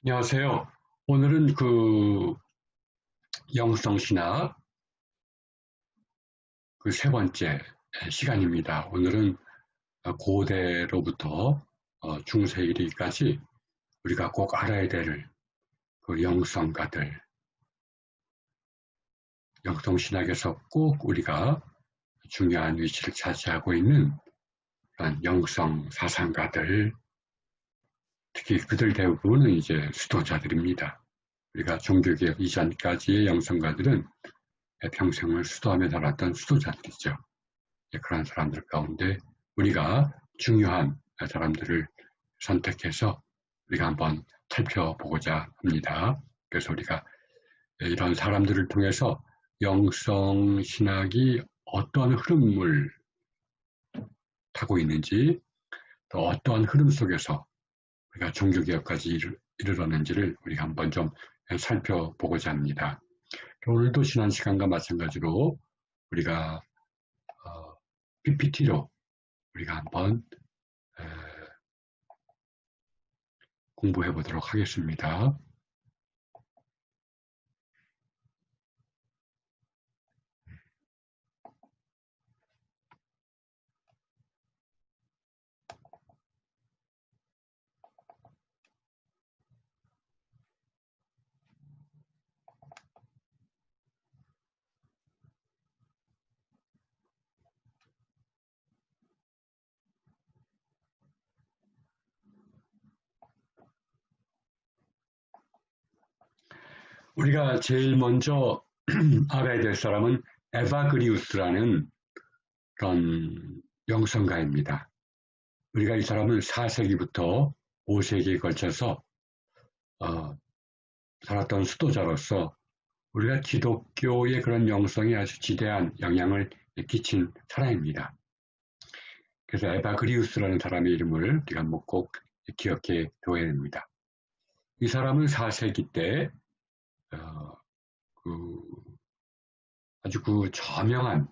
안녕하세요. 오늘은 영성신학 세 번째 시간입니다. 오늘은 고대로부터 중세 이르기까지 우리가 꼭 알아야 될 그 영성가들, 영성신학에서 꼭 우리가 중요한 위치를 차지하고 있는 그런 영성 사상가들, 특히 그들 대부분은 이제 수도자들입니다. 우리가 종교개혁 이전까지의 영성가들은 평생을 수도하며 살았던 수도자들이죠. 그런 사람들 가운데 우리가 중요한 사람들을 선택해서 우리가 한번 살펴보고자 합니다. 그래서 우리가 이런 사람들을 통해서 영성 신학이 어떤 흐름을 타고 있는지, 또 어떠한 흐름 속에서 우리가 종교개혁까지 이르렀는지를 우리가 한번 좀 살펴보고자 합니다. 오늘도 지난 시간과 마찬가지로 우리가 PPT로 우리가 한번 공부해 보도록 하겠습니다. 우리가 제일 먼저 알아야 될 사람은 에바그리우스라는 그런 영성가입니다. 우리가 이 사람은 4세기부터 5세기에 걸쳐서 살았던 수도자로서 우리가 기독교의 그런 영성에 아주 지대한 영향을 끼친 사람입니다. 그래서 에바그리우스라는 사람의 이름을 우리가 꼭 기억해 둬야 됩니다. 이 사람은 4세기 때 아주 저명한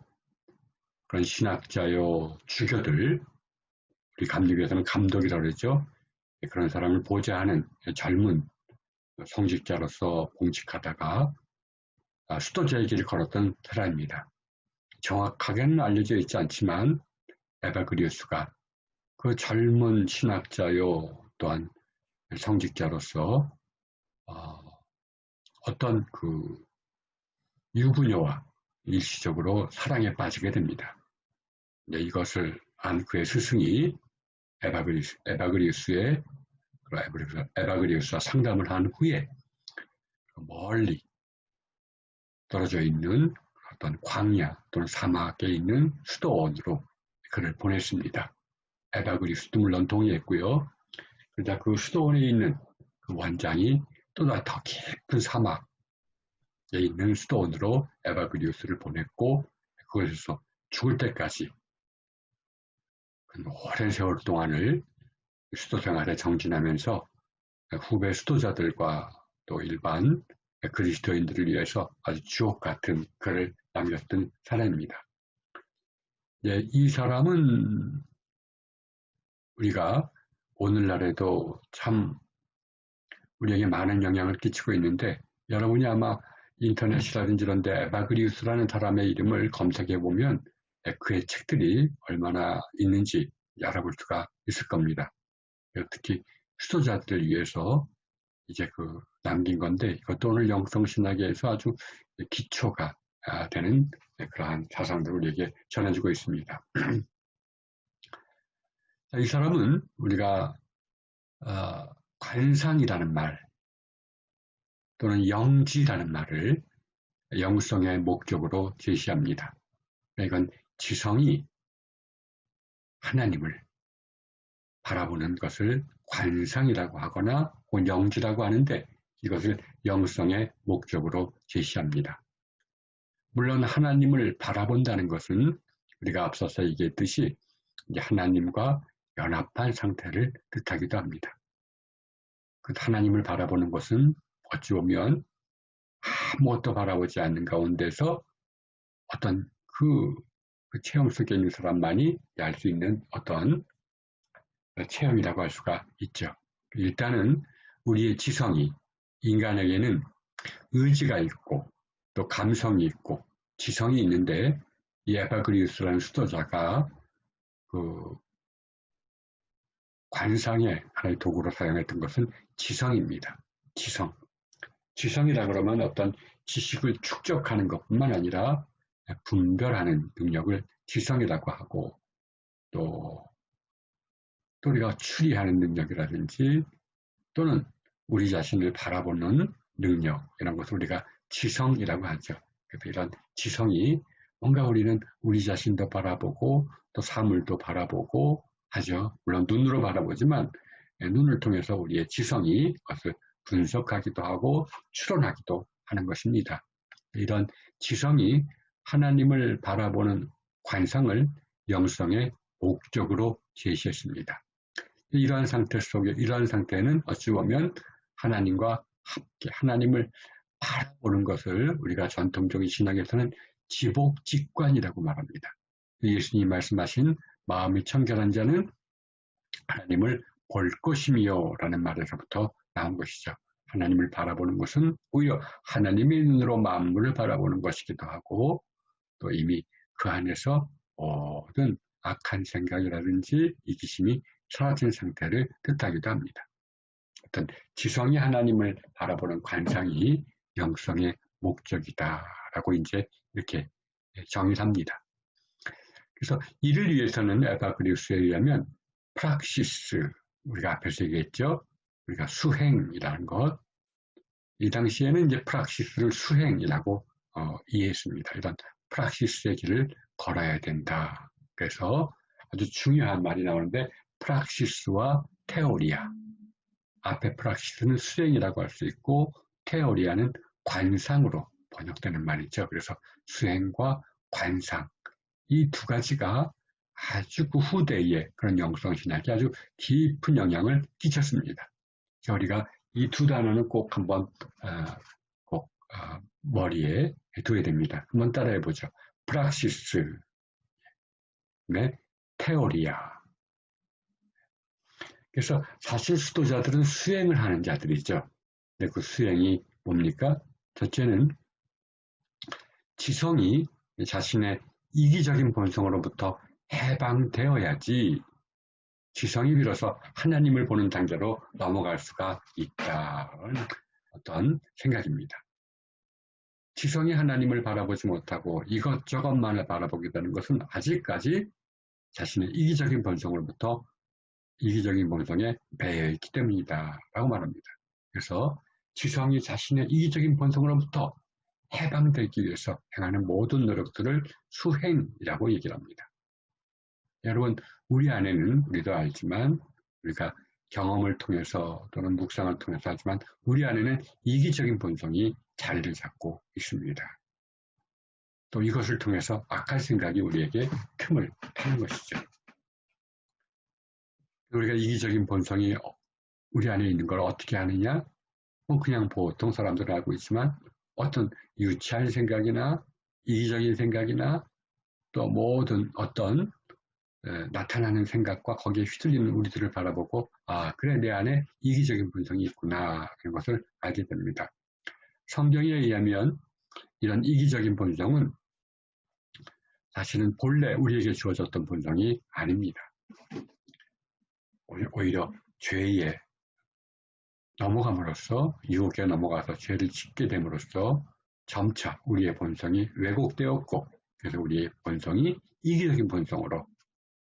그런 신학자요 주교들, 우리 감리교에서는 감독이라고 그러죠. 그런 사람을 보좌하는 젊은 성직자로서 봉직하다가 수도자의 길을 걸었던 사람입니다. 정확하게는 알려져 있지 않지만 에바그리우스가 그 젊은 신학자요 또한 성직자로서 어떤 유부녀와 일시적으로 사랑에 빠지게 됩니다. 이것을 안 그의 스승이 에바그리우스와 상담을 한 후에 멀리 떨어져 있는 어떤 광야 또는 사막에 있는 수도원으로 그를 보냈습니다. 에바그리우스도 물론 동의했고요. 그러자 그 수도원에 있는 그 원장이 또다시 더 깊은 사막에 있는 수도원으로 에바그리우스를 보냈고, 그곳에서 죽을 때까지 오랜 세월 동안을 수도 생활에 정진하면서 후배 수도자들과 또 일반 그리스도인들을 위해서 아주 주옥 같은 글을 남겼던 사람입니다. 이 사람은 우리가 오늘날에도 참 우리에게 많은 영향을 끼치고 있는데, 여러분이 아마 인터넷이라든지 이런 데 에바그리우스라는 사람의 이름을 검색해 보면 그의 책들이 얼마나 있는지 알아볼 수가 있을 겁니다. 특히 수도자들을 위해서 이제 남긴 건데, 이것도 오늘 영성신학에서 아주 기초가 되는 그러한 사상들을 우리에게 전해주고 있습니다. 이 사람은 우리가 관상이라는 말 또는 영지라는 말을 영성의 목적으로 제시합니다. 이건 지성이 하나님을 바라보는 것을 관상이라고 하거나 영지라고 하는데, 이것을 영성의 목적으로 제시합니다. 물론 하나님을 바라본다는 것은 우리가 앞서서 얘기했듯이 이제 하나님과 연합한 상태를 뜻하기도 합니다. 그 하나님을 바라보는 것은 어찌 보면 아무것도 바라보지 않는 가운데서 어떤 그 체험 속에 있는 사람만이 알 수 있는 어떤 체험이라고 할 수가 있죠. 일단은 우리의 지성이, 인간에게는 의지가 있고 또 감성이 있고 지성이 있는데, 이 에바그리우스라는 수도자가 그 관상의 하나의 도구로 사용했던 것은 지성입니다. 지성. 지성이라 그러면 어떤 지식을 축적하는 것뿐만 아니라 분별하는 능력을 지성이라고 하고, 또 우리가 추리하는 능력이라든지 또는 우리 자신을 바라보는 능력, 이런 것을 우리가 지성이라고 하죠. 그래서 이런 지성이, 뭔가 우리는 우리 자신도 바라보고 또 사물도 바라보고 하죠. 물론 눈으로 바라보지만 눈을 통해서 우리의 지성이 그것을 분석하기도 하고 추론하기도 하는 것입니다. 이런 지성이 하나님을 바라보는 관상을 영성의 목적으로 제시했습니다. 이러한 상태는 어찌 보면 하나님과 함께 하나님을 바라보는 것을 우리가 전통적인 신학에서는 지복직관이라고 말합니다. 예수님이 말씀하신 마음이 청결한 자는 하나님을 볼 것이며 라는 말에서부터 나온 것이죠. 하나님을 바라보는 것은 오히려 하나님의 눈으로 만물을 바라보는 것이기도 하고, 또 이미 그 안에서 모든 악한 생각이라든지 이기심이 사라진 상태를 뜻하기도 합니다. 어떤 지성이 하나님을 바라보는 관상이 영성의 목적이다라고 이제 이렇게 정의합니다. 그래서 이를 위해서는 에바그리우스에 의하면 프락시스, 우리가 앞에서 얘기했죠. 우리가 수행이라는 것, 이 당시에는 이제 프락시스를 수행이라고 이해했습니다. 이런 프락시스의 길을 걸어야 된다. 그래서 아주 중요한 말이 나오는데, 프락시스와 테오리아. 앞에 프락시스는 수행이라고 할 수 있고 테오리아는 관상으로 번역되는 말이죠. 그래서 수행과 관상, 이 두 가지가 아주 그 후대의 그런 영성신학에 아주 깊은 영향을 끼쳤습니다. 우리가 이 두 단어는 꼭 한번 머리에 둬야 됩니다. 한번 따라해 보죠. 프락시스, 테오리아. 그래서 사실 수도자들은 수행을 하는 자들이죠. 근데 그 수행이 뭡니까? 첫째는 지성이 자신의 이기적인 본성으로부터 해방되어야지 지성이 비로소 하나님을 보는 단계로 넘어갈 수가 있다는 어떤 생각입니다. 지성이 하나님을 바라보지 못하고 이것저것만을 바라보게 되는 것은 아직까지 자신의 이기적인 본성에 배어있기 때문이다 라고 말합니다. 그래서 지성이 자신의 이기적인 본성으로부터 해방되기 위해서 행하는 모든 노력들을 수행이라고 얘기를 합니다. 여러분, 우리 안에는 우리도 알지만, 우리가 경험을 통해서 또는 묵상을 통해서 하지만 우리 안에는 이기적인 본성이 자리를 잡고 있습니다. 또 이것을 통해서 악한 생각이 우리에게 틈을 타는 것이죠. 우리가 이기적인 본성이 우리 안에 있는 걸 어떻게 아느냐? 그냥 보통 사람들은 알고 있지만 어떤 유치한 생각이나 이기적인 생각이나 또 모든 어떤 나타나는 생각과 거기에 휘둘리는 우리들을 바라보고, 아, 그래, 내 안에 이기적인 본성이 있구나 하는 것을 알게 됩니다. 성경에 의하면 이런 이기적인 본성은 사실은 본래 우리에게 주어졌던 본성이 아닙니다. 오히려 죄에 넘어감으로써, 유혹에 넘어가서 죄를 짓게 됨으로써 점차 우리의 본성이 왜곡되었고, 그래서 우리의 본성이 이기적인 본성으로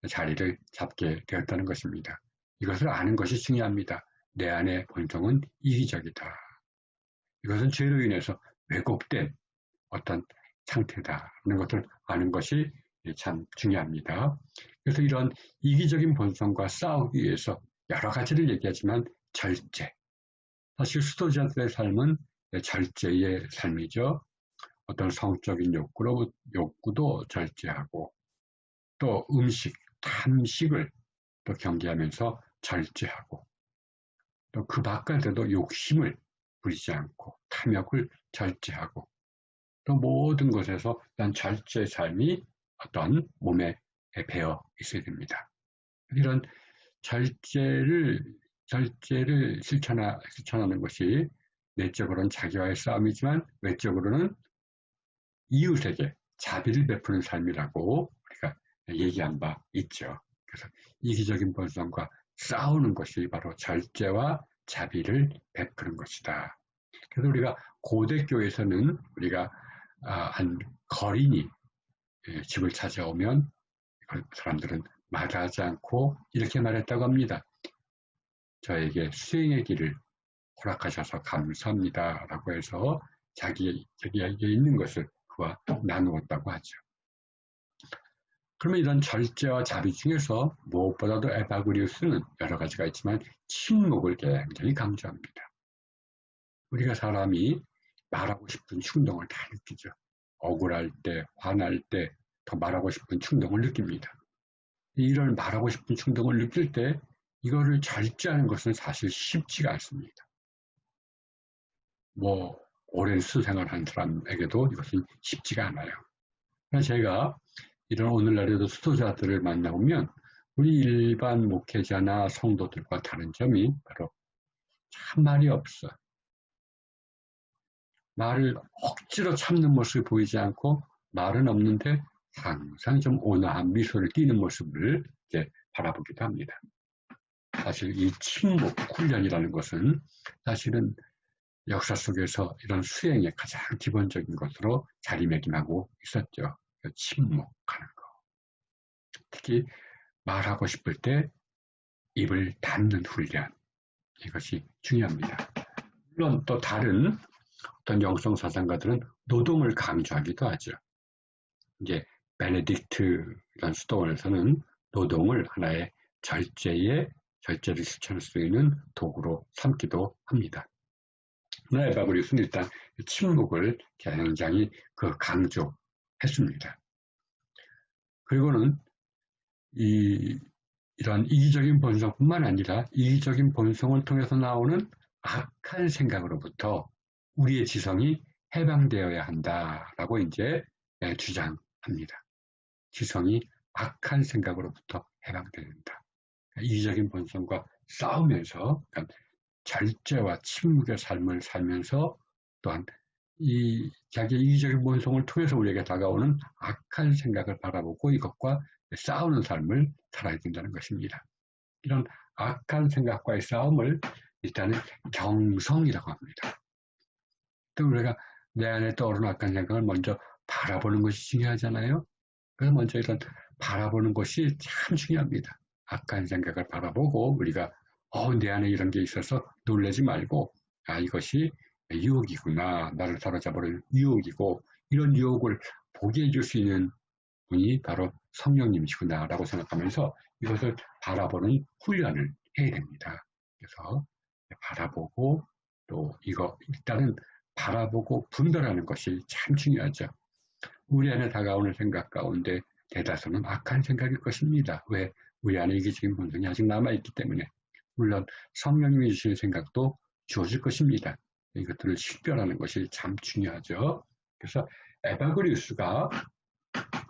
자리를 잡게 되었다는 것입니다. 이것을 아는 것이 중요합니다. 내 안의 본성은 이기적이다. 이것은 죄로 인해서 왜곡된 어떤 상태다라는 것을 아는 것이 참 중요합니다. 그래서 이런 이기적인 본성과 싸우기 위해서 여러 가지를 얘기하지만 절제. 사실 수도자들의 삶은 절제의 삶이죠. 어떤 성적인 욕구도 절제하고, 또 음식, 탐식을 또 경계하면서 절제하고, 또 그 바깥에도 욕심을 부리지 않고 탐욕을 절제하고, 또 모든 것에서 이런 절제의 삶이 어떤 몸에 배어 있어야 됩니다. 이런 절제를 절제를 실천하는 것이 내적으로는 자기와의 싸움이지만 외적으로는 이웃에게 자비를 베푸는 삶이라고 우리가 얘기한 바 있죠. 그래서 이기적인 본성과 싸우는 것이 바로 절제와 자비를 베푸는 것이다. 그래서 우리가 고대교에서는 우리가 한 거린이 집을 찾아오면 사람들은 말하지 않고 이렇게 말했다고 합니다. 저에게 수행의 길을 허락하셔서 감사합니다. 라고 해서 자기에게 있는 것을 그와 나누었다고 하죠. 그러면 이런 절제와 자비 중에서 무엇보다도 에바그리우스는 여러 가지가 있지만 침묵을 굉장히 강조합니다. 우리가 사람이 말하고 싶은 충동을 다 느끼죠. 억울할 때, 화날 때 더 말하고 싶은 충동을 느낍니다. 이런 말하고 싶은 충동을 느낄 때 이거를 절제하는 것은 사실 쉽지가 않습니다. 오랜 수생활한 사람에게도 이것은 쉽지가 않아요. 그래서 제가 이런 오늘날에도 수도자들을 만나보면 우리 일반 목회자나 성도들과 다른 점이 바로 참 말이 없어. 말을 억지로 참는 모습이 보이지 않고 말은 없는데 항상 좀 온화한 미소를 띠는 모습을 이제 바라보기도 합니다. 사실 이 침묵 훈련이라는 것은 사실은 역사 속에서 이런 수행의 가장 기본적인 것으로 자리매김하고 있었죠. 침묵하는 거. 특히 말하고 싶을 때 입을 닫는 훈련. 이것이 중요합니다. 물론 또 다른 어떤 영성 사상가들은 노동을 강조하기도 하죠. 이제 베네딕트 이런 수도원에서는 노동을 하나의 절제를 실천할 수 있는 도구로 삼기도 합니다. 에바그리우스는 일단 침묵을 굉장히 강조했습니다. 그리고는 이런 이기적인 본성뿐만 아니라 이기적인 본성을 통해서 나오는 악한 생각으로부터 우리의 지성이 해방되어야 한다라고 이제 주장합니다. 지성이 악한 생각으로부터 해방되어야 한다. 이기적인 본성과 싸우면서 그러니까 절제와 침묵의 삶을 살면서 또한 자기의 이기적인 본성을 통해서 우리에게 다가오는 악한 생각을 바라보고 이것과 싸우는 삶을 살아야 된다는 것입니다. 이런 악한 생각과의 싸움을 일단은 경성이라고 합니다. 또 우리가 내 안에 떠오르는 악한 생각을 먼저 바라보는 것이 중요하잖아요. 그래서 먼저 이런 바라보는 것이 참 중요합니다. 악한 생각을 바라보고 우리가 내 안에 이런 게 있어서 놀라지 말고 이것이 유혹이구나. 나를 사로잡으려는 유혹이고 이런 유혹을 보게 해줄 수 있는 분이 바로 성령님이시구나 라고 생각하면서 이것을 바라보는 훈련을 해야 됩니다. 그래서 바라보고 또 이거 일단은 바라보고 분별하는 것이 참 중요하죠. 우리 안에 다가오는 생각 가운데 대다수는 악한 생각일 것입니다. 왜? 우리 안에 이기적인 본성이 아직 남아있기 때문에. 물론 성령님이 주시는 생각도 주어질 것입니다. 이것들을 식별하는 것이 참 중요하죠. 그래서 에바그리우스가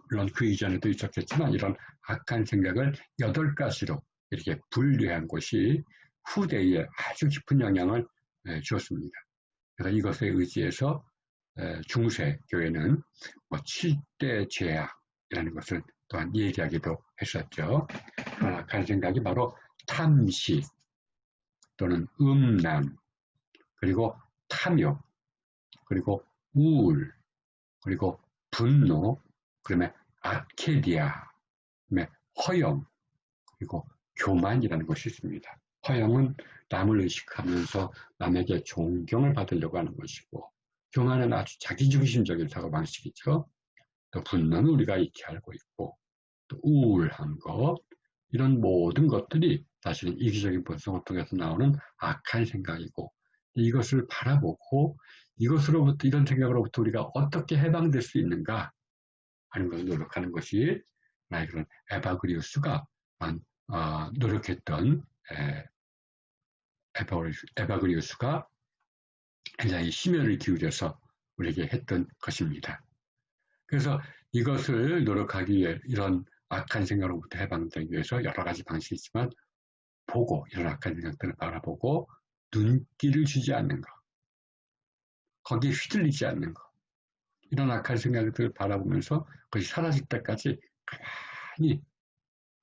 물론 그 이전에도 있었겠지만 이런 악한 생각을 8가지로 이렇게 분류한 것이 후대에 아주 깊은 영향을 주었습니다. 그래서 이것에 의지해서 중세 교회는 7대 죄악이라는 것을 또한 얘기하기도 했었죠. 악한 생각이 바로 탐시 또는 음란 그리고 탐욕 그리고 우울 그리고 분노 그다음에 아케디아 그다음에 허영 그리고 교만이라는 것이 있습니다. 허영은 남을 의식하면서 남에게 존경을 받으려고 하는 것이고 교만은 아주 자기중심적인 사고방식이죠. 또 분노는 우리가 익히 알고 있고 또 우울한 것 이런 모든 것들이 사실은 이기적인 본성을 통해서 나오는 악한 생각이고 이것을 바라보고 이것으로부터 이런 생각으로부터 우리가 어떻게 해방될 수 있는가 하는 것을 노력하는 것이 그런 에바그리우스가 노력했던 에바그리우스가 굉장히 심혈을 기울여서 우리에게 했던 것입니다. 그래서 이것을 노력하기 위해 이런 악한 생각으로부터 해방되기 위해서 여러 가지 방식이 있지만 보고 이런 악한 생각들을 바라보고 눈길을 주지 않는 것, 거기에 휘둘리지 않는 것, 이런 악한 생각들을 바라보면서 그것이 사라질 때까지 가만히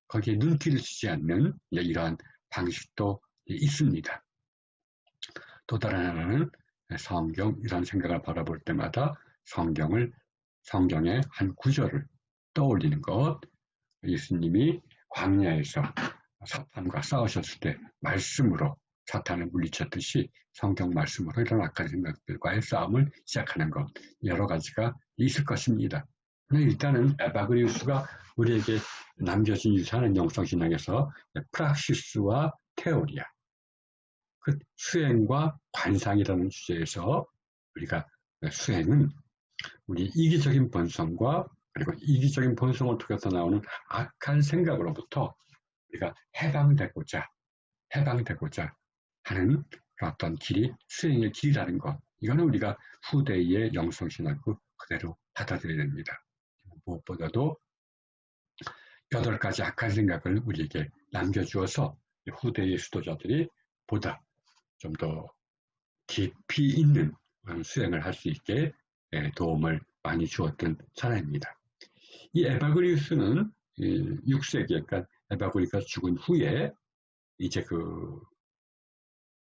거기에 눈길을 주지 않는 이러한 방식도 있습니다. 또 다른 하나는 성경, 이런 생각을 바라볼 때마다 성경의 한 구절을 떠올리는 것. 예수님이 광야에서 사탄과 싸우셨을 때 말씀으로 사탄을 물리쳤듯이 성경 말씀으로 이런 악한 생각들과의 싸움을 시작하는 것, 여러 가지가 있을 것입니다. 일단은 에바그리우스가 우리에게 남겨진 유산은 영성신학에서 프락시스와 테오리아, 그 수행과 관상이라는 주제에서 우리가 수행은 우리 이기적인 본성과 그리고 이기적인 본성을 통해서 나오는 악한 생각으로부터 우리가 해방되고자 하는 어떤 길이 수행의 길이라는 것. 이거는 우리가 후대의 영성신학을 그대로 받아들여야 됩니다. 무엇보다도 8가지 악한 생각을 우리에게 남겨주어서 후대의 수도자들이 보다 좀 더 깊이 있는 수행을 할 수 있게 도움을 많이 주었던 사람입니다. 이 에바그리우스는 6세기, 그러니까 에바그리우스가 죽은 후에 이제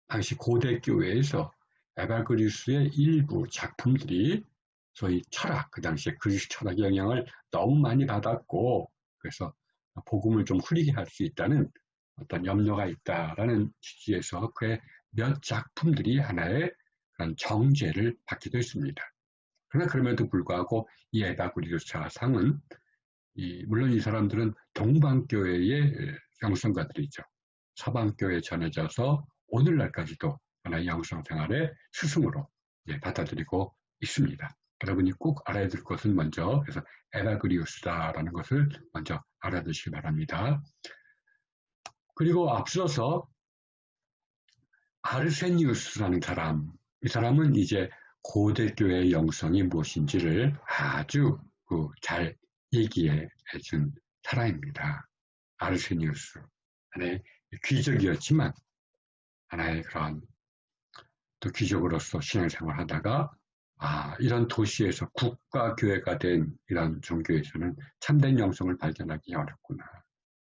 당시 고대 교회에서 에바그리우스의 일부 작품들이 소위 철학, 그 당시에 그리스 철학의 영향을 너무 많이 받았고, 그래서 복음을 좀 흐리게 할 수 있다는 어떤 염려가 있다라는 취지에서 그의 몇 작품들이 하나의 그런 정죄를 받기도 했습니다. 그러나 그럼에도 불구하고 이 에바그리우스 사상은 물론 이 사람들은 동방교회의 영성가들이죠. 서방교회에 전해져서 오늘날까지도 하나의 영성생활의 스승으로 받아들이고 있습니다. 여러분이 꼭 알아야 될 것은 먼저 그래서 에바그리우스다라는 것을 먼저 알아두시기 바랍니다. 그리고 앞서서 아르세니우스라는 사람, 이 사람은 이제 고대교회의 영성이 무엇인지를 아주 잘 얘기해 준 사람입니다. 아르세니우스. 하나의 귀족이었지만 하나의 그런 또 귀족으로서 신앙생활 하다가 이런 도시에서 국가교회가 된 이런 종교에서는 참된 영성을 발견하기 어렵구나.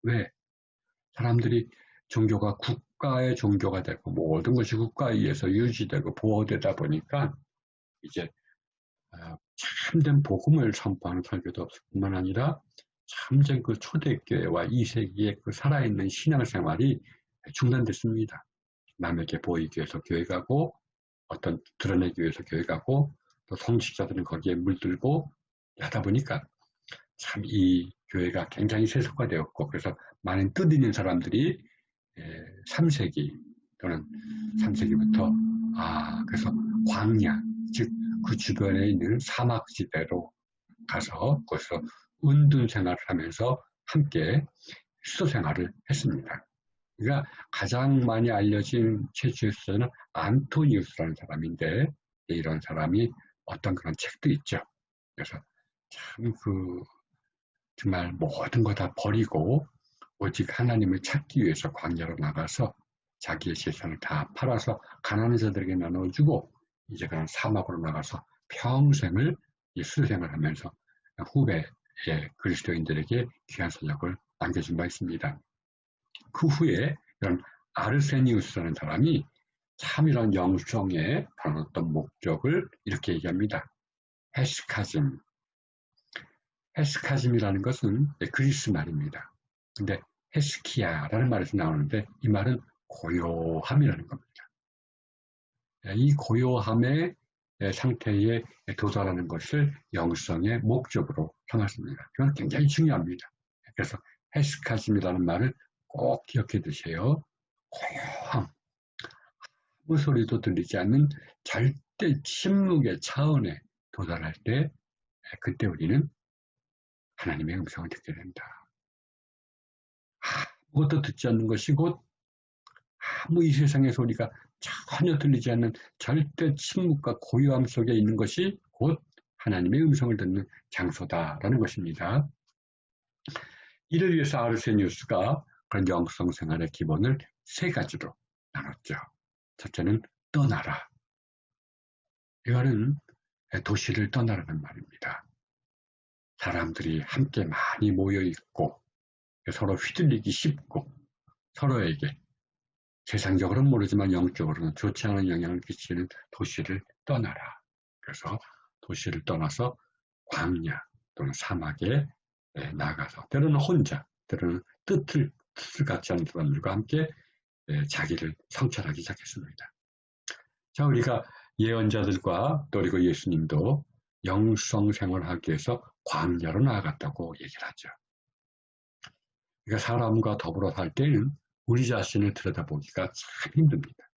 왜? 사람들이 종교가 국가의 종교가 되고 모든 것이 국가에 의해서 유지되고 보호되다 보니까 이제 참된 복음을 선포하는 설교도 뿐만 아니라 참된 그 초대교회와 2세기의 그 살아있는 신앙생활이 중단됐습니다. 남에게 보이기 위해서 교회 가고 어떤 드러내기 위해서 교회 가고 또 성직자들은 거기에 물들고 하다 보니까 참 이 교회가 굉장히 세속화되었고 그래서 많은 뜻 있는 사람들이 3세기 또는 3세기부터 그래서 광야 즉 그 주변에 있는 사막지대로 가서 거기서 은둔 생활을 하면서 함께 수도 생활을 했습니다. 그러니까 가장 많이 알려진 최초의 수도는 안토니우스라는 사람인데 이런 사람이 어떤 그런 책도 있죠. 그래서 참 정말 모든 거 다 버리고 오직 하나님을 찾기 위해서 광야로 나가서 자기의 재산을 다 팔아서 가난한 자들에게 나눠주고 이제 그런 사막으로 나가서 평생을 수생을 하면서 후배의 그리스도인들에게 귀한 서적을 남겨준 바 있습니다. 그 후에 이런 아르세니우스라는 사람이 참 이런 영성의 그런 어떤 목적을 이렇게 얘기합니다. 헤스카즘이라는 것은 그리스 말입니다. 근데 헤스키야라는 말에서 나오는데 이 말은 고요함이라는 겁니다. 이 고요함의 상태에 도달하는 것을 영성의 목적으로 삼았습니다. 이건 굉장히 중요합니다. 그래서 헤스카즘이라는 말을 꼭 기억해 두세요. 고요함, 아무 소리도 들리지 않는 절대 침묵의 차원에 도달할 때 그때 우리는 하나님의 음성을 듣게 된다. 아무것도 듣지 않는 것이 곧 아무 이 세상의 소리가 전혀 들리지 않는 절대 침묵과 고요함 속에 있는 것이 곧 하나님의 음성을 듣는 장소다라는 것입니다. 이를 위해서 아르세니우스가 그런 영성 생활의 기본을 세 가지로 나눴죠. 첫째는 떠나라. 이거는 도시를 떠나라는 말입니다. 사람들이 함께 많이 모여 있고 서로 휘둘리기 쉽고 서로에게 세상적으로는 모르지만 영적으로는 좋지 않은 영향을 끼치는 도시를 떠나라. 그래서 도시를 떠나서 광야 또는 사막에 나가서 때로는 혼자, 때로는 뜻을 갖지 않는 사람들과 함께 자기를 성찰하기 시작했습니다. 자, 우리가 예언자들과 또 그리고 예수님도 영성 생활하기 위해서 광야로 나아갔다고 얘기를 하죠. 그러니까 사람과 더불어 살 때는 우리 자신을 들여다보기가 참 힘듭니다.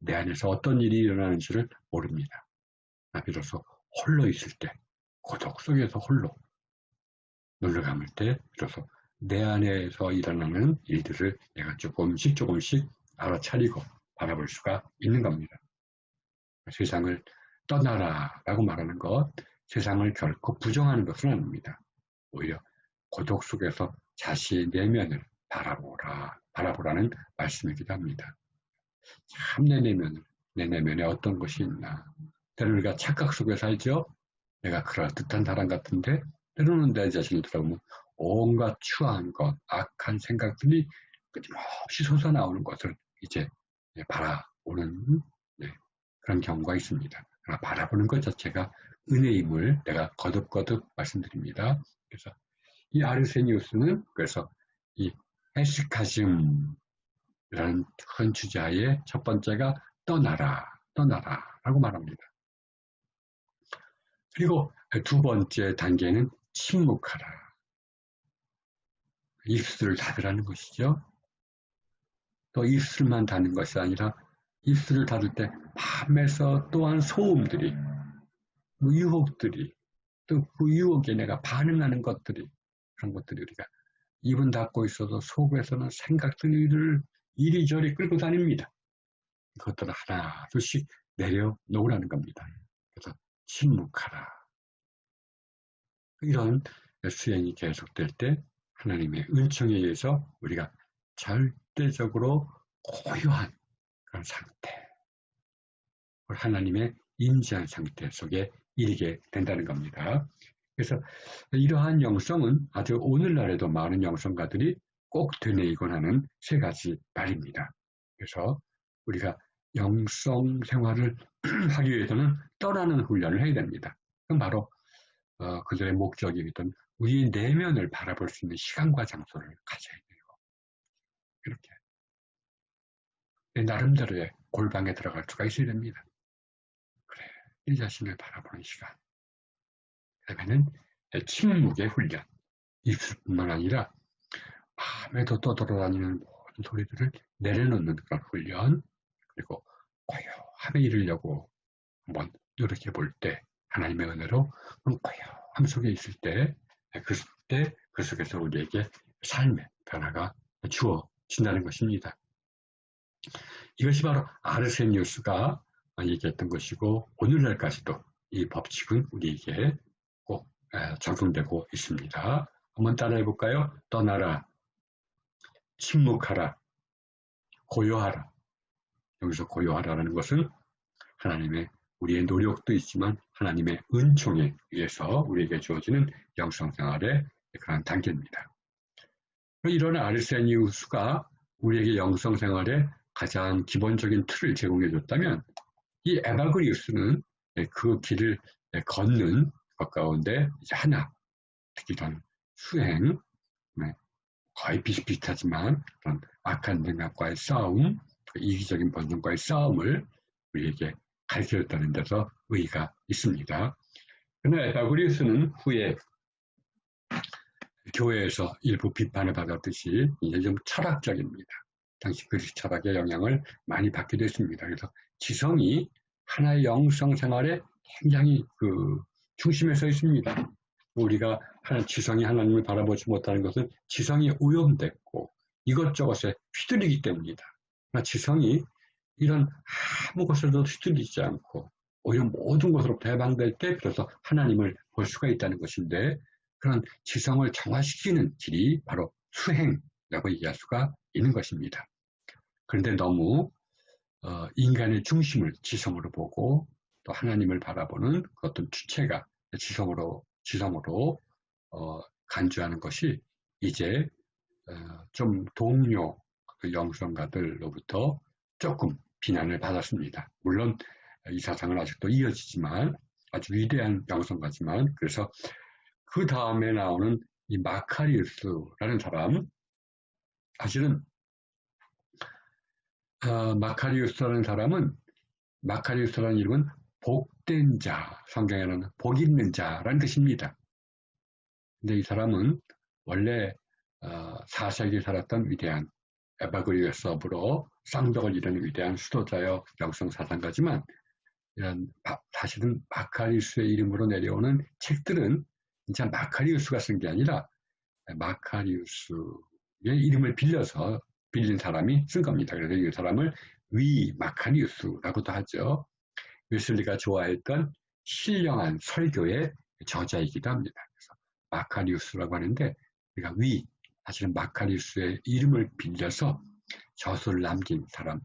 내 안에서 어떤 일이 일어나는지를 모릅니다. 비로소 홀로 있을 때, 고독 속에서 홀로 놀러 감을 때 비로소 내 안에서 일어나는 일들을 내가 조금씩 알아차리고 바라볼 수가 있는 겁니다. 세상을 떠나라라고 말하는 것, 세상을 결코 부정하는 것은 아닙니다. 오히려 고독 속에서 자신의 내면을 바라보라는 말씀이기도 합니다. 참 내 내면에 어떤 것이 있나. 때로는 우리가 착각 속에 살죠. 내가 그럴듯한 사람 같은데 때로는 내 자신을 들어보면 온갖 추한 것, 악한 생각들이 끊임없이 솟아나오는 것을 이제 바라보는 그런 경우가 있습니다. 바라보는 것 자체가 은혜임을 내가 거듭 말씀드립니다. 그래서 이 아르세니우스는 그래서 이 헤시카즘이라는 큰 주자의 첫 번째가 떠나라라고 말합니다. 그리고 두 번째 단계는 침묵하라. 입술을 닫으라는 것이죠. 또 입술만 닫는 것이 아니라 입술을 닫을 때 밤에서 또한 소음들이, 유혹들이, 또 그 유혹에 내가 반응하는 것들이, 그런 것들이 우리가 입은 닫고 있어도 속에서는 생각들을 이리저리 끌고 다닙니다. 그것들을 하나 둘씩 내려놓으라는 겁니다. 그래서 침묵하라. 이런 수행이 계속될 때 하나님의 은총에 의해서 우리가 절대적으로 고요한 그런 상태, 하나님의 임재한 상태 속에 이르게 된다는 겁니다. 그래서 이러한 영성은 아주 오늘날에도 많은 영성가들이 꼭 되뇌이곤 하는 세 가지 말입니다. 그래서 우리가 영성 생활을 하기 위해서는 떠나는 훈련을 해야 됩니다. 그럼 바로 그들의 목적이던 우리의 내면을 바라볼 수 있는 시간과 장소를 가져야 돼요. 이렇게 나름대로의 골방에 들어갈 수가 있어야 됩니다. 그래, 이 자신을 바라보는 시간. 그다음에는 침묵의 훈련. 입술뿐만 아니라 밤에도 떠돌아다니는 모든 소리들을 내려놓는 그런 훈련. 그리고 고요함에 이르려고 한번 노력해 볼 때 하나님의 은혜로 고요함 속에 있을 때 그 속에서 우리에게 삶의 변화가 주어진다는 것입니다. 이것이 바로 아르세니우스가 얘기했던 것이고 오늘날까지도 이 법칙은 우리에게 꼭 적용되고 있습니다. 한번 따라해 볼까요? 떠나라, 침묵하라, 고요하라. 여기서 고요하라는 것은 하나님의 우리의 노력도 있지만 하나님의 은총에 의해서 우리에게 주어지는 영성생활의 그런 단계입니다. 이런 아르세니우스가 우리에게 영성생활의 가장 기본적인 틀을 제공해 줬다면 이 에바그리우스는 그 길을 걷는 것 가운데 이제 하나, 특히 이런 수행, 거의 비슷비슷하지만 그런 악한 생각과의 싸움, 이기적인 본성과의 싸움을 우리에게 가르쳐줬다는 데서 의의가 있습니다. 그러나 에바그리우스는 후에 교회에서 일부 비판을 받았듯이 이제 좀 철학적입니다. 당시 그리스 철학의 영향을 많이 받기도 했습니다. 그래서 지성이 하나의 영성 생활에 굉장히 중심에 서 있습니다. 우리가 지성이 하나님을 바라보지 못하는 것은 지성이 오염됐고 이것저것에 휘둘리기 때문이다. 그러나 지성이 이런 아무 것에도 휘둘리지 않고 오히려 모든 것으로부터 해방될 때 비로소 하나님을 볼 수가 있다는 것인데 그런 지성을 정화시키는 길이 바로 수행이라고 얘기할 수가 있는 것입니다. 그런데 너무 인간의 중심을 지성으로 보고 또 하나님을 바라보는 그 어떤 주체가 지성으로 간주하는 것이 이제 좀 동료 그 영성가들로부터 조금 비난을 받았습니다. 물론 이 사상은 아직도 이어지지만 아주 위대한 영성가지만 그래서 그 다음에 나오는 이 마카리우스라는 사람 사실은 마카리우스라는 사람은 마카리우스라는 이름은 복된 자, 성경에는 복 있는 자라는 뜻입니다. 근데 이 사람은 원래 4세기 살았던 위대한 에바그리우스업으로 쌍벽을 이루는 위대한 수도자여 영성 사상가지만 이런 사실은 마카리우스의 이름으로 내려오는 책들은 진짜 마카리우스가 쓴 게 아니라 마카리우스의 이름을 빌린 사람이 쓴 겁니다. 그래서 이 사람을 위 마카리우스라고도 하죠. 웨슬리가 좋아했던 신령한 설교의 저자이기도 합니다. 그래서 마카리우스라고 하는데 우리가 사실은 마카리우스의 이름을 빌려서 저술을 남긴 사람,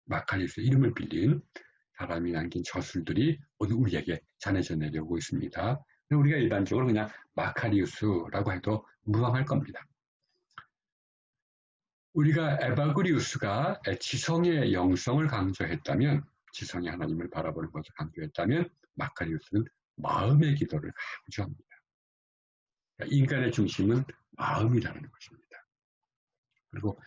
마카리우스의 이름을 빌린 사람이 남긴 저술들이 모두 우리에게 전해져 내려오고 있습니다. 우리가 일반적으로 그냥 마카리우스라고 해도 무방할 겁니다. 우리가 에바그리우스가 지성의 영성을 강조했다면, 지성의 하나님을 바라보는 것을 강조했다면 마카리우스는 마음의 기도를 강조합니다. 그러니까 인간의 중심은 마음이라는 것입니다. 그리고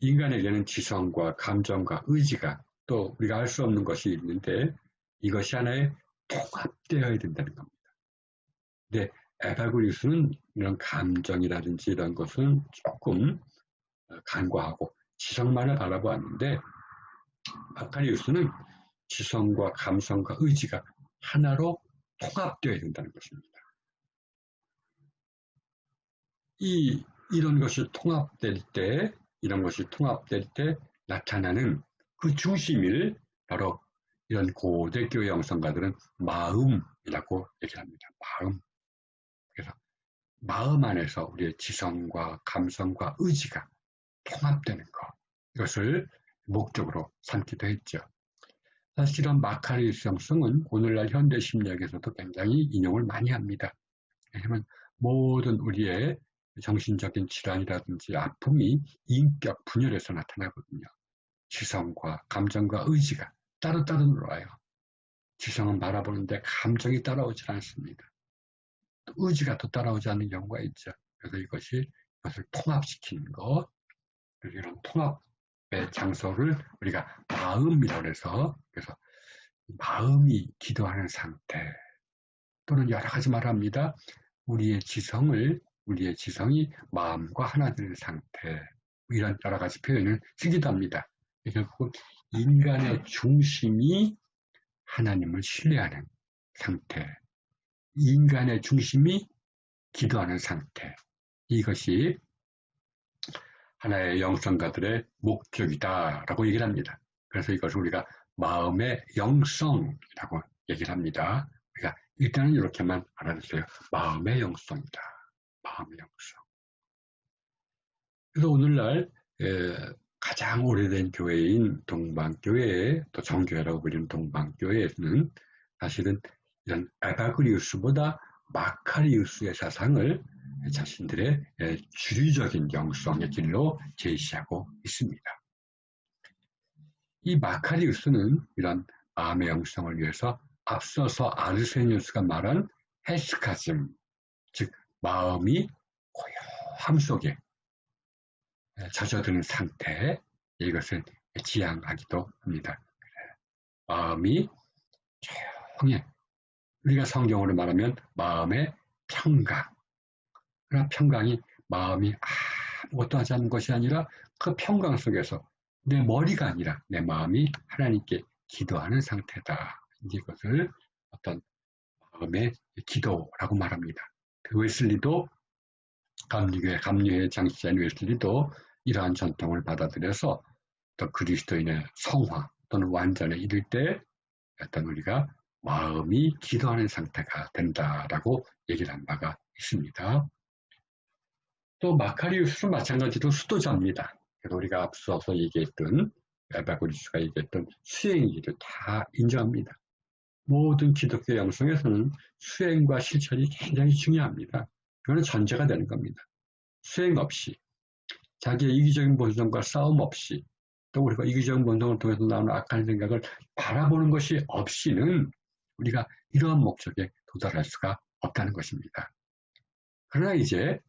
인간에게는 지성과 감정과 의지가 또 우리가 알 수 없는 것이 있는데 이것이 하나의 통합되어야 된다는 겁니다. 근데 에바그리우스는 이런 감정이라든지 이런 것은 조금 간과하고 지성만을 바라보았는데 마카리우스는 지성과 감성과 의지가 하나로 통합되어야 된다는 것입니다. 이런 것이 통합될 때 나타나는 그 중심을 바로 이런 고대 교회 영성가들은 마음이라고 얘기합니다. 마음. 그래서 마음 안에서 우리의 지성과 감성과 의지가 통합되는 것. 이것을 목적으로 삼기도 했죠. 사실은 마카리우스 영성은 오늘날 현대 심리학에서도 굉장히 인용을 많이 합니다. 왜냐하면 모든 우리의 정신적인 질환이라든지 아픔이 인격 분열에서 나타나거든요. 지성과 감정과 의지가 따로따로 놀아요. 지성은 바라보는데 감정이 따라오지 않습니다. 의지가 또 따라오지 않는 경우가 있죠. 그래서 이것을 통합시키는 것, 그리고 이런 통합의 장소를 우리가 마음이라고 해서, 그래서 마음이 기도하는 상태, 또는 여러 가지 말합니다. 우리의 지성이 마음과 하나 되는 상태, 이런 여러 가지 표현을 쓰기도 합니다. 결국 인간의 중심이 하나님을 신뢰하는 상태, 인간의 중심이 기도하는 상태, 이것이 하나의 영성가들의 목적이다라고 얘기를 합니다. 그래서 이것을 우리가 마음의 영성이라고 얘기를 합니다. 우리가 일단은 이렇게만 알아주세요. 마음의 영성이다. 마음의 영성. 그래서 오늘날 가장 오래된 교회인 동방교회, 또 정교회라고 불리는 동방교회에서는 사실은 이런 에바그리우스보다 마카리우스의 사상을 자신들의 주류적인 영성의 길로 제시하고 있습니다. 이 마카리우스는 이런 마음의 영성을 위해서 앞서서 아르세니우스가 말한 헤스카즘, 즉 마음이 고요함 속에 젖어드는 상태, 이것을 지향하기도 합니다. 마음이 조용해. 우리가 성경으로 말하면 마음의 평강. 그러나 평강이 마음이 아무것도 하지 않는 것이 아니라 그 평강 속에서 내 머리가 아니라 내 마음이 하나님께 기도하는 상태다. 이것을 어떤 마음의 기도라고 말합니다. 그 웨슬리도 감리교회 장시자인 웨슬리도 이러한 전통을 받아들여서 또 그리스도인의 성화 또는 완전에 이를 때 어떤 우리가 마음이 기도하는 상태가 된다라고 얘기를 한 바가 있습니다. 또 마카리우스도 마찬가지로 수도자입니다. 그래서 우리가 앞서서 얘기했던 에바고리스가 얘기했던 수행이를 다 인정합니다. 모든 기독교 영성에서는 수행과 실천이 굉장히 중요합니다. 그거는 전제가 되는 겁니다. 수행 없이, 자기의 이기적인 본성과 싸움 없이, 또 우리가 이기적인 본성을 통해서 나오는 악한 생각을 바라보는 것이 없이는 우리가 이러한 목적에 도달할 수가 없다는 것입니다. 그러나 이제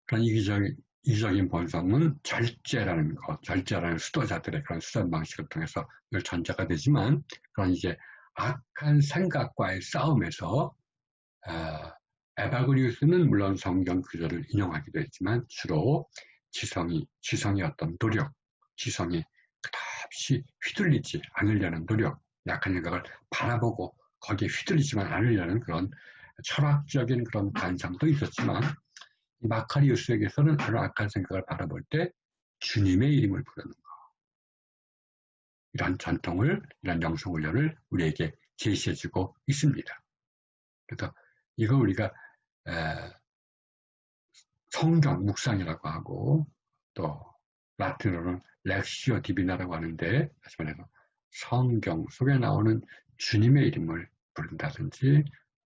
그런 이기적인 본성은 절제라는 것, 절제라는 수도자들의 그런 수단 방식을 통해서 늘 전제가 되지만, 그런 이제 악한 생각과의 싸움에서 에바그리우스는 물론 성경 구절을 인용하기도 했지만 주로 지성의 어떤 노력, 지성이 끝없이 휘둘리지 않으려는 노력, 약한 생각을 바라보고 거기에 휘둘리지만 않으려는 그런 철학적인 그런 관상도 있었지만, 마카리우스에게서는 그런 악한 생각을 바라볼 때 주님의 이름을 부르는 것, 이런 전통을, 이런 영성훈련을 우리에게 제시해주고 있습니다. 그래서 이거 우리가 성경 묵상이라고 하고, 또 라틴어로는 렉시오 디비나라고 하는데, 다시 말해서 성경 속에 나오는 주님의 이름을 부른다든지,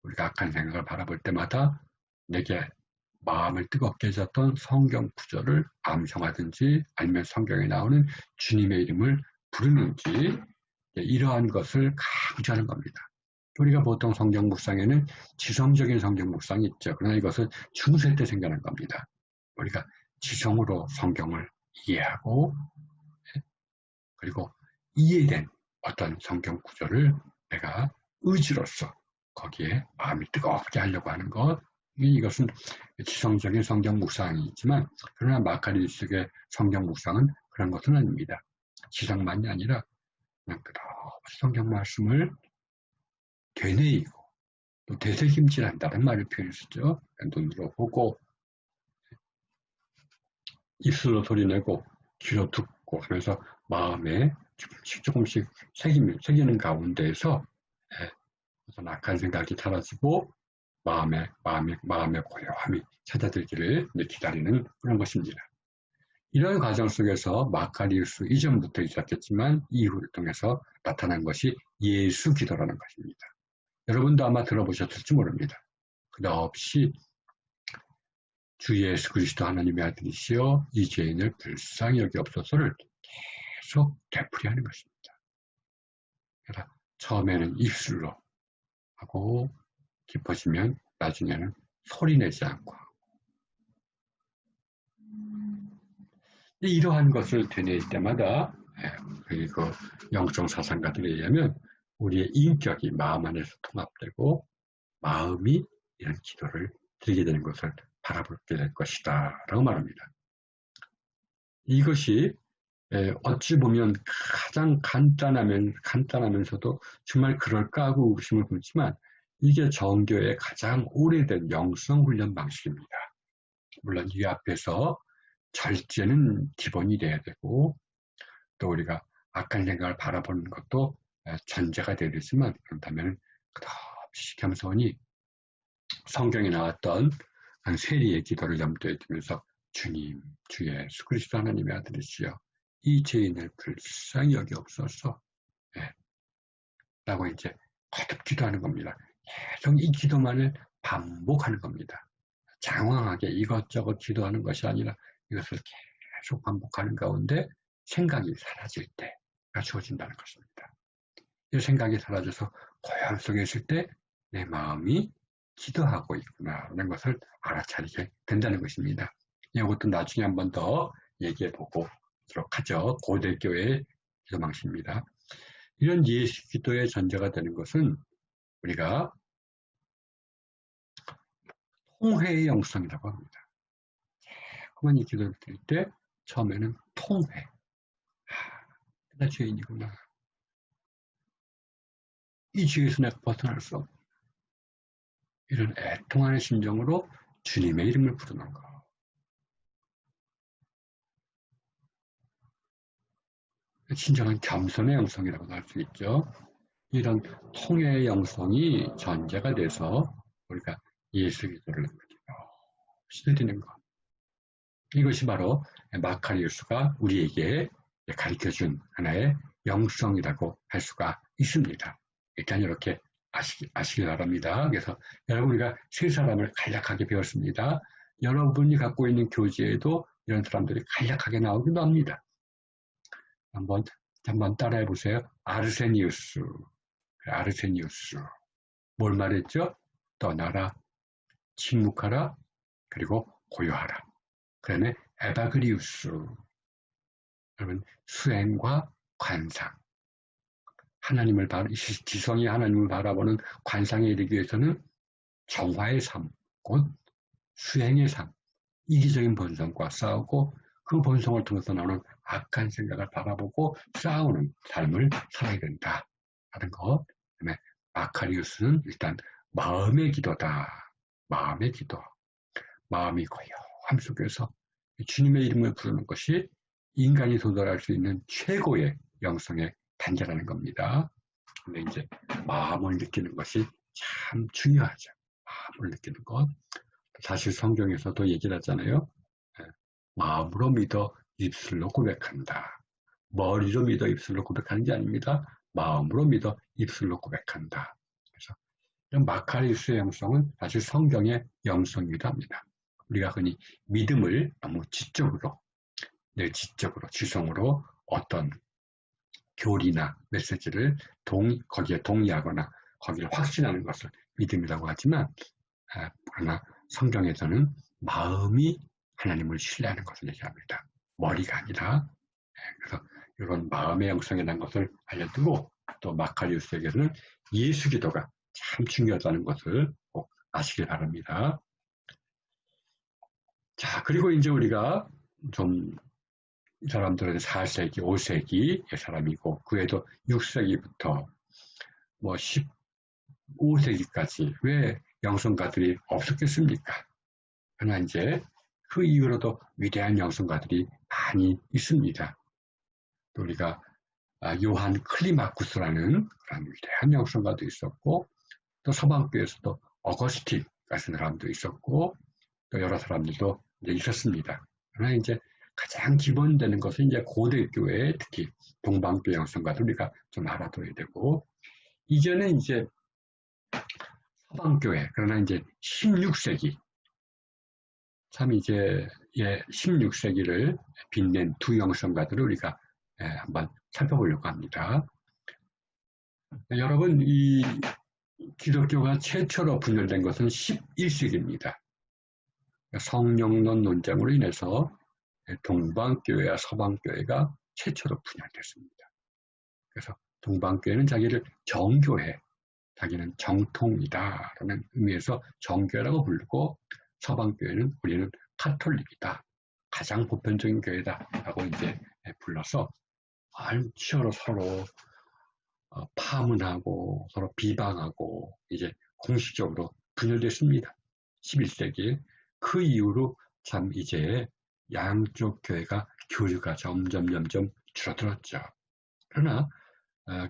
우리가 악한 생각을 바라볼 때마다 내게 마음을 뜨겁게 해줬던 성경 구절을 암송하든지, 아니면 성경에 나오는 주님의 이름을 부르는지, 이러한 것을 강조하는 겁니다. 우리가 보통 성경 묵상에는 지성적인 성경 묵상이 있죠. 그러나 이것은 중세 때 생겨난 겁니다. 우리가 지성으로 성경을 이해하고, 그리고 이해된 어떤 성경 구절을 내가 의지로서 거기에 마음이 뜨겁게 하려고 하는 것, 이것은 지성적인 성경 묵상이지만, 그러나 마카리우스의 성경 묵상은 그런 것은 아닙니다. 지성만이 아니라 그냥 끝없이 성경 말씀을 되뇌이고 또 되새김질한다는 말을 표현했죠. 눈으로 보고 입술로 소리내고 귀로 듣고 하면서 마음에 조금씩 새기는 가운데에서 어떤 악한 생각이 사라지고 마음의 고요함이 찾아들기를 기다리는 그런 것입니다. 이런 과정 속에서 마카리우스 이전부터 있었겠지만 이후를 통해서 나타난 것이 예수 기도라는 것입니다. 여러분도 아마 들어보셨을지 모릅니다. 끝없이 주 예수 그리스도 하나님의 아들이시여 이 죄인을 불쌍히 여기옵소서를 계속 되풀이하는 것입니다. 그래서 처음에는 입술로 하고 깊어지면 나중에는 소리내지 않고 하고, 이러한 것을 되뇌일 때마다 그리고 영적 사상가들에 의하면 우리의 인격이 마음 안에서 통합되고 마음이 이런 기도를 드리게 되는 것을 바라보게 될 것이다 라고 말합니다. 이것이 어찌 보면 가장 간단하면서도 정말 그럴까 하고 의심을 품지만, 이게 정교의 가장 오래된 영성훈련 방식입니다. 물론 이 앞에서 절제는 기본이 돼야 되고, 또 우리가 악한 생각을 바라보는 것도 전제가 되야 되지만, 그렇다면 끝없이 겸손히 성경에 나왔던 한 세리의 기도를 염두에 두면서 주님, 주 예수 그리스도 하나님의 아들이시여 이 죄인을 불쌍히 여기옵소서 라고 이제 거듭 기도하는 겁니다. 계속 이 기도만을 반복하는 겁니다. 장황하게 이것저것 기도하는 것이 아니라 이것을 계속 반복하는 가운데 생각이 사라질 때가 주어진다는 것입니다. 이 생각이 사라져서 고요함 속에 있을 때 내 마음이 기도하고 있구나 하는 것을 알아차리게 된다는 것입니다. 이것도 나중에 한 번 더 얘기해 보도록 하죠. 고대교회의 기도 방식입니다. 이런 예수 기도의 전제가 되는 것은 우리가 통회의 영성이라고 합니다. 자꾸만 이 기도를 드릴 때 처음에는 통회. 나 죄인이구나. 이 죄에서 내가 벗어날 수 없고, 이런 애통하는 심정으로 주님의 이름을 부르는 것. 진정한 겸손의 영성이라고도 할 수 있죠. 이런 통회의 영성이 전제가 돼서 우리가 예수 기도를 드리는 것. 이것이 바로 마카리우스가 우리에게 가르쳐준 하나의 영성이라고 할 수가 있습니다. 일단 이렇게 아시기 바랍니다. 그래서 여러분 우리가 세 사람을 간략하게 배웠습니다. 여러분이 갖고 있는 교재에도 이런 사람들이 간략하게 나오기도 합니다. 한번 따라해 보세요. 아르세니우스. 뭘 말했죠? 떠나라, 침묵하라, 그리고 고요하라. 그 다음에 에바그리우스. 여러분, 수행과 관상. 지성이 하나님을 바라보는 관상에 이르기 위해서는 정화의 삶, 곧 수행의 삶, 이기적인 본성과 싸우고 그 본성을 통해서 나오는 악한 생각을 바라보고 싸우는 삶을 살아야 된다 하는 것. 그다음에 마카리우스는 일단 마음의 기도다. 마음의 기도. 마음이 고요함 속에서 주님의 이름을 부르는 것이 인간이 도달할 수 있는 최고의 영성의 단계라는 겁니다. 근데 이제 마음을 느끼는 것이 참 중요하죠. 마음을 느끼는 것. 사실 성경에서도 얘기를 하잖아요. 마음으로 믿어 입술로 고백한다. 머리로 믿어 입술로 고백하는 게 아닙니다. 마음으로 믿어 입술로 고백한다. 그래서 이런 마카리우스의 영성은 사실 성경의 영성이기도 합니다. 우리가 흔히 믿음을 너무 지적으로, 지성으로 어떤 교리나 메시지를 거기에 동의하거나 거기를 확신하는 것을 믿음이라고 하지만, 그러나 성경에서는 마음이 하나님을 신뢰하는 것을 얘기합니다. 머리가 아니라. 그래서 이런 마음의 영성에 대한 것을 알려두고, 또 마카리우스에게는 예수 기도가 참 중요하다는 것을 꼭 아시길 바랍니다. 자, 그리고 이제 우리가 좀 이 사람들은 4세기, 5세기의 사람이고, 그 외에도 6세기부터 15세기까지 왜 영성가들이 없었겠습니까? 그러나 이제 그 이후로도 위대한 영성가들이 많이 있습니다. 또 우리가 요한 클리마쿠스라는 그런 위대한 영성가도 있었고, 또 서방교에서도 어거스틴 같은 사람도 있었고, 또 여러 사람들도 이제 있었습니다. 그러나 이제 가장 기본되는 것은 이제 고대교회, 특히 동방교회 영성가도 우리가 좀 알아둬야 되고, 이제는 이제 서방교회, 그러나 이제 16세기, 참 이제 16세기를 빛낸 두 영성가들을 우리가 한번 살펴보려고 합니다. 여러분, 이 기독교가 최초로 분열된 것은 11세기입니다. 성령론 논쟁으로 인해서 동방교회와 서방교회가 최초로 분열됐습니다. 그래서 동방교회는 자기를 정교회, 자기는 정통이다라는 의미에서 정교회라고 부르고, 서방교회는 우리는 카톨릭이다, 가장 보편적인 교회다라고 이제 불러서 치열로 서로 파문하고 서로 비방하고 이제 공식적으로 분열됐습니다. 11세기. 그 이후로 참 이제 양쪽 교회가 교류가 점점 줄어들었죠. 그러나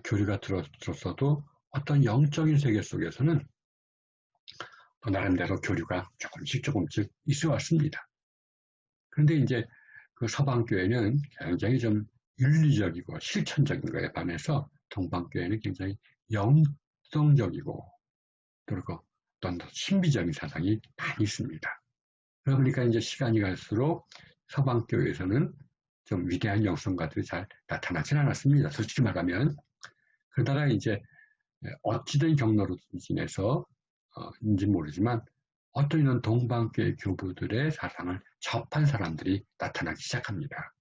교류가 줄어들었어도 어떤 영적인 세계 속에서는 또 나름대로 교류가 조금씩 있어 왔습니다. 그런데 이제 그 서방교회는 굉장히 좀 윤리적이고 실천적인 것에 반해서 동방교회는 굉장히 영성적이고 그리고 어떤 신비적인 사상이 많이 있습니다. 그러니까 이제 시간이 갈수록 서방교회에서는 좀 위대한 영성가들이 잘 나타나진 않았습니다. 솔직히 말하면. 그러다가 이제 어찌된 경로로 인해서 인지 모르지만 어떤 이런 동방교회 교부들의 사상을 접한 사람들이 나타나기 시작합니다.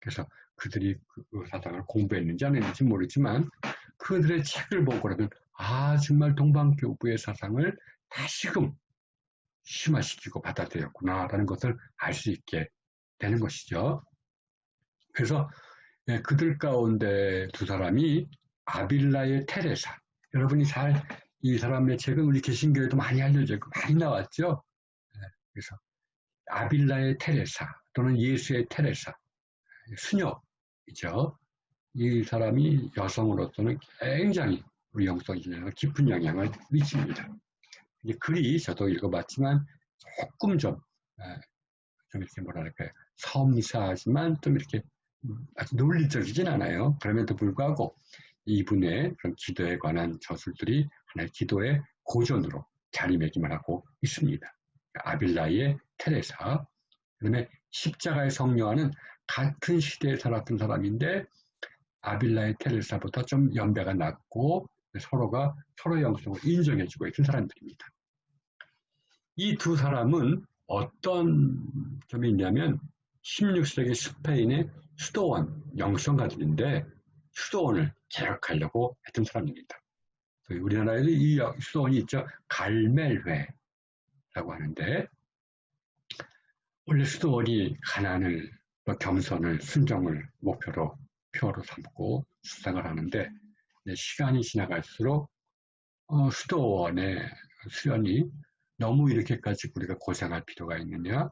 그래서 그들이 그 사상을 공부했는지 안 했는지 모르지만 그들의 책을 보고 그러면 정말 동방교부의 사상을 다시금 심화시키고 받아들였구나라는 것을 알 수 있게 되는 것이죠. 그래서 그들 가운데 두 사람이 아빌라의 테레사. 여러분이 이 사람의 책은 우리 개신교에도 많이 알려져 있고 많이 나왔죠. 그래서 아빌라의 테레사 또는 예수의 테레사, 수녀이죠. 이 사람이 여성으로서는 굉장히 우리 영성신에서 깊은 영향을 미칩니다. 글이 저도 읽어봤지만 조금 좀 이렇게 뭐랄까요, 섬세하지만 좀 이렇게 아주 논리적이진 않아요. 그럼에도 불구하고 이분의 그런 기도에 관한 저술들이 하나의 기도의 고전으로 자리매김을 하고 있습니다. 아빌라이의 테레사, 그다음에 십자가의 성녀와는 같은 시대에 살았던 사람인데 아빌라의 테레사보다 좀 연배가 낮고 서로가 서로의 영성을 인정해주고 있는 사람들입니다. 이 두 사람은 어떤 점이 있냐면 16세기 스페인의 수도원 영성가들인데 수도원을 개혁하려고 했던 사람입니다. 우리나라에도 이 수도원이 있죠. 갈멜회라고 하는데 원래 수도원이 가난을 겸손을 순정을 목표로 표로 삼고 수상을 하는데 시간이 지나갈수록 수도원의 수련이 너무 이렇게까지 우리가 고생할 필요가 있느냐,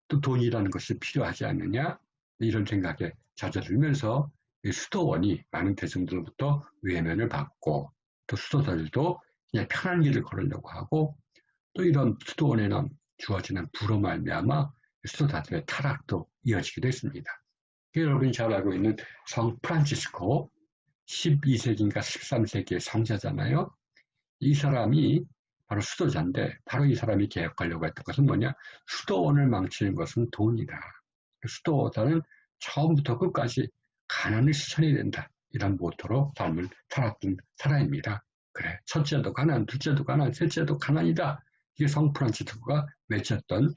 또 돈이라는 것이 필요하지 않느냐, 이런 생각에 잦아들면서 수도원이 많은 대중들로부터 외면을 받고 또 수도자들도 그냥 편한 길을 걸으려고 하고 또 이런 수도원에는 주어지는 부로 말미암아 수도자들의 타락도 이어지기도 했습니다. 여러분이 잘 알고 있는 성 프란치스코 12세기인가 13세기의 성자잖아요. 이 사람이 바로 수도자인데 바로 이 사람이 개혁하려고 했던 것은 뭐냐? 수도원을 망치는 것은 돈이다. 수도자는 처음부터 끝까지 가난을 실천해야 된다. 이런 모토로 삶을 살았던 사람입니다. 그래, 첫째도 가난, 둘째도 가난, 셋째도 가난이다. 이게 성 프란치스코가 외쳤던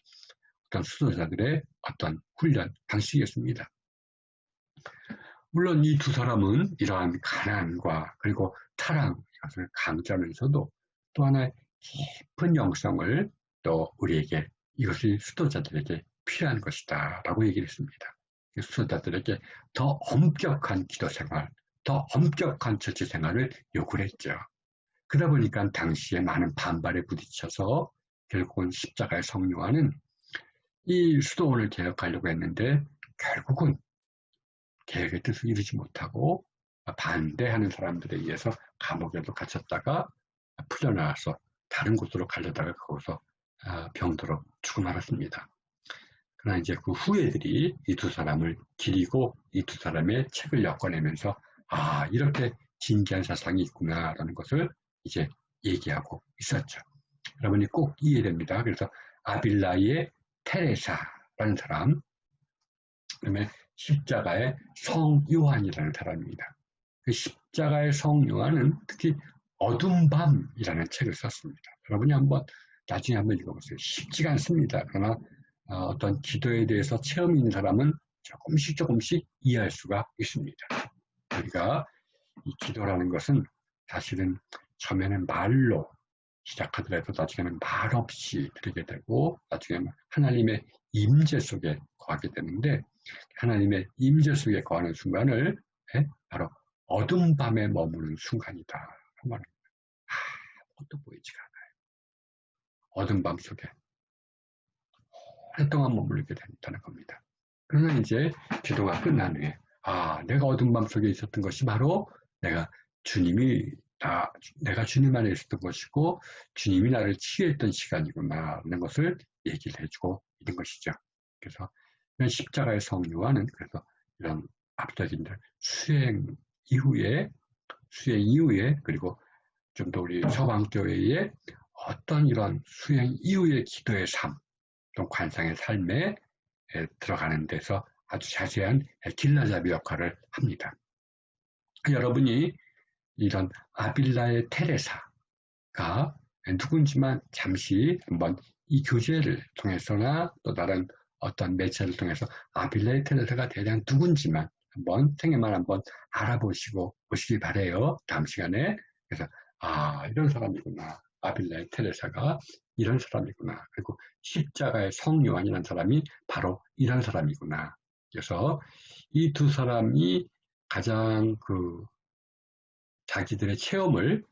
어떤 수도자들의 어떤 훈련 방식이었습니다. 물론 이 두 사람은 이러한 가난과 그리고 타락 이것을 강조하면서도 또 하나의 깊은 영성을 또 우리에게 이것이 수도자들에게 필요한 것이다 라고 얘기를 했습니다. 수도자들에게 더 엄격한 기도 생활, 더 엄격한 처치 생활을 요구를 했죠. 그러다 보니까 당시에 많은 반발에 부딪혀서 결국은 십자가의 성녀와는 이 수도원을 개혁하려고 했는데 결국은 계획의 뜻을 이루지 못하고 반대하는 사람들에 의해서 감옥에도 갇혔다가 풀려나와서 다른 곳으로 가려다가 거기서 병들어 죽고 말았습니다. 그러나 이제 그 후예들이 이 두 사람을 기리고 이 두 사람의 책을 엮어내면서 이렇게 진지한 사상이 있구나라는 것을 이제 얘기하고 있었죠. 여러분이 꼭 이해됩니다. 그래서 아빌라이의 테레사라는 사람, 그다음에 십자가의 성 요한이라는 사람입니다. 그 십자가의 성 요한은 특히 어둠 밤이라는 책을 썼습니다. 여러분이 나중에 한번 읽어보세요. 쉽지가 않습니다. 그러나 어떤 기도에 대해서 체험이 있는 사람은 조금씩 이해할 수가 있습니다. 우리가 이 기도라는 것은 사실은 처음에는 말로 시작하더라도 나중에는 말 없이 드리게 되고 나중에는 하나님의 임재 속에 거하게 되는데 하나님의 임재 속에 거하는 순간을 바로 어둠 밤에 머무는 순간이다. 아무것도 보이지가 않아요. 어둠 밤 속에 오랫동안 머물게 된다는 겁니다. 그러나 이제 기도가 끝난 후에 내가 어둠 밤 속에 있었던 것이 바로 내가 주님 안에 있었던 것이고 주님이 나를 치유했던 시간이구나 하는 것을 얘기를 해주고 있는 것이죠. 그래서 십자가의 성 요한은 그래서 이런 앞서진들 수행 이후에 그리고 좀 더 우리 서방교회의 어떤 이런 수행 이후의 기도의 삶, 또 관상의 삶에 들어가는 데서 아주 자세한 길라잡이 역할을 합니다. 여러분이 이런 아빌라의 테레사가 누군지만 잠시 한번 이 교재를 통해서나 또 다른 어떤 매체를 통해서 아빌라의 테레사가 대략 누군지만 생애만 한번 알아보시고 오시기 바래요. 다음 시간에. 그래서 이런 사람이구나. 아빌라의 테레사가 이런 사람이구나. 그리고 십자가의 성 요한이라는 사람이 바로 이런 사람이구나. 그래서 이 두 사람이 가장 자기들의 체험을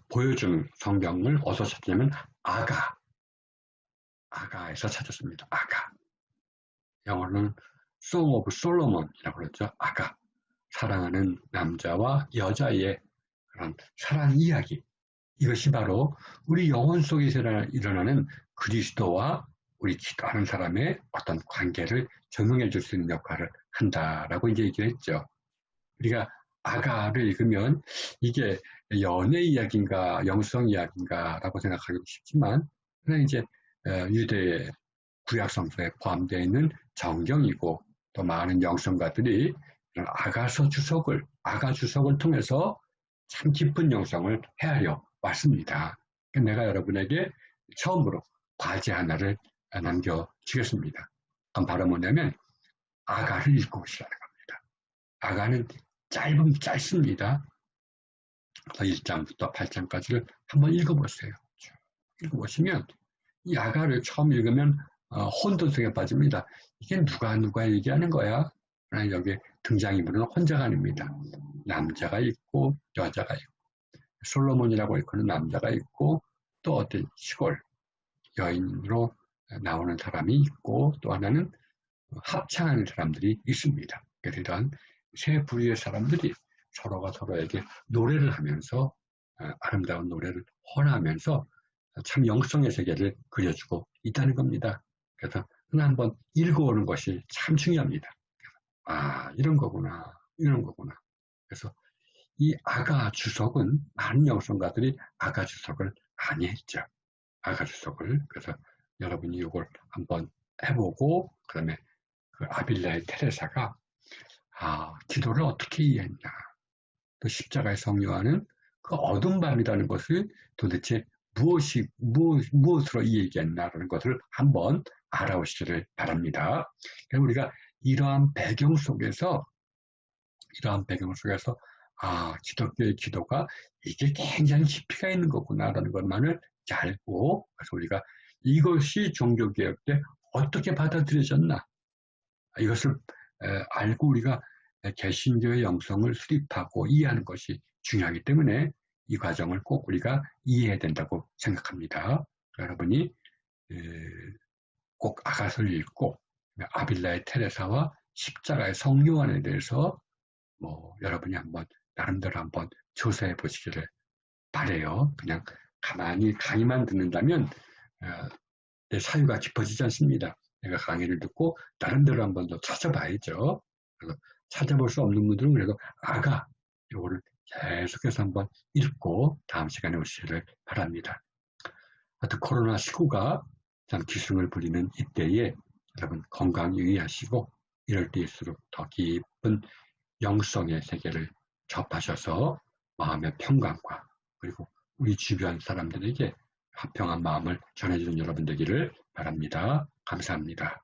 보여준 성경을 어디서 찾냐면 아가에서 찾았습니다. 아가. 영어로는 Song of Solomon이라고 그러죠. 아가. 사랑하는 남자와 여자의 그런 사랑 이야기. 이것이 바로 우리 영혼 속에서 일어나는 그리스도와 우리 기도하는 사람의 어떤 관계를 조명해 줄 수 있는 역할을 한다라고 이제 얘기를 했죠. 우리가 아가를 읽으면 이게 연애 이야기인가 영성 이야기인가라고 생각하기 쉽지만 그냥 이제 유대의 구약 성서에 포함되어 있는 정경이고 또 많은 영성가들이 아가 주석을 통해서 참 깊은 영성을 헤아려 왔습니다. 내가 여러분에게 처음으로 과제 하나를 남겨주겠습니다. 그건 바로 뭐냐면 아가를 읽고 오시라는 겁니다. 아가는 짧습니다. 1장부터 8장까지를 한번 읽어보세요. 읽어보시면 이 아가를 처음 읽으면 혼돈성에 빠집니다. 이게 누가 얘기하는 거야? 여기 등장인물은 혼자가 아닙니다. 남자가 있고 여자가 있고 솔로몬이라고 일컫는 남자가 있고 또 어떤 시골 여인으로 나오는 사람이 있고 또 하나는 합창하는 사람들이 있습니다. 그래서 이런 세 부류의 사람들이 서로가 서로에게 노래를 하면서 아름다운 노래를 헌하면서 참 영성의 세계를 그려주고 있다는 겁니다. 그래서 하나 한번 읽어오는 것이 참 중요합니다. 이런 거구나. 그래서 이 아가 주석은 많은 영성가들이 아가 주석을 많이 했죠. 아가 주석을. 그래서 여러분이 이걸 한번 해보고 그다음에 그 아빌라의 테레사가 기도를 어떻게 이해했나. 또 십자가의 성요하는 그 어두운 밤이라는 것을 도대체 무엇으로 이해했나라는 것을 한번 알아오시기를 바랍니다. 우리가 이러한 배경 속에서 기독교의 기도가 이게 굉장히 깊이가 있는 거구나라는 것만을 알고 그래서 우리가 이것이 종교개혁 때 어떻게 받아들여졌나 이것을 알고 우리가 개신교의 영성을 수립하고 이해하는 것이 중요하기 때문에 이 과정을 꼭 우리가 이해해야 된다고 생각합니다. 여러분이 꼭 아가서를 읽고 아빌라의 테레사와 십자가의 성요한에 대해서 여러분이 나름대로 한번 조사해 보시기를 바래요. 그냥 가만히 강의만 듣는다면 내 사유가 깊어지지 않습니다. 내가 강의를 듣고 나름대로 한번 더 찾아봐야죠. 그래서 찾아볼 수 없는 분들은 그래도 요거를 계속해서 한번 읽고 다음 시간에 오시기를 바랍니다. 하여튼 코로나19가 참 기승을 부리는 이때에 여러분 건강 유의하시고 이럴 때일수록 더 깊은 영성의 세계를 접하셔서 마음의 평강과 그리고 우리 주변 사람들에게 화평한 마음을 전해주는 여러분 되기를 바랍니다. 감사합니다.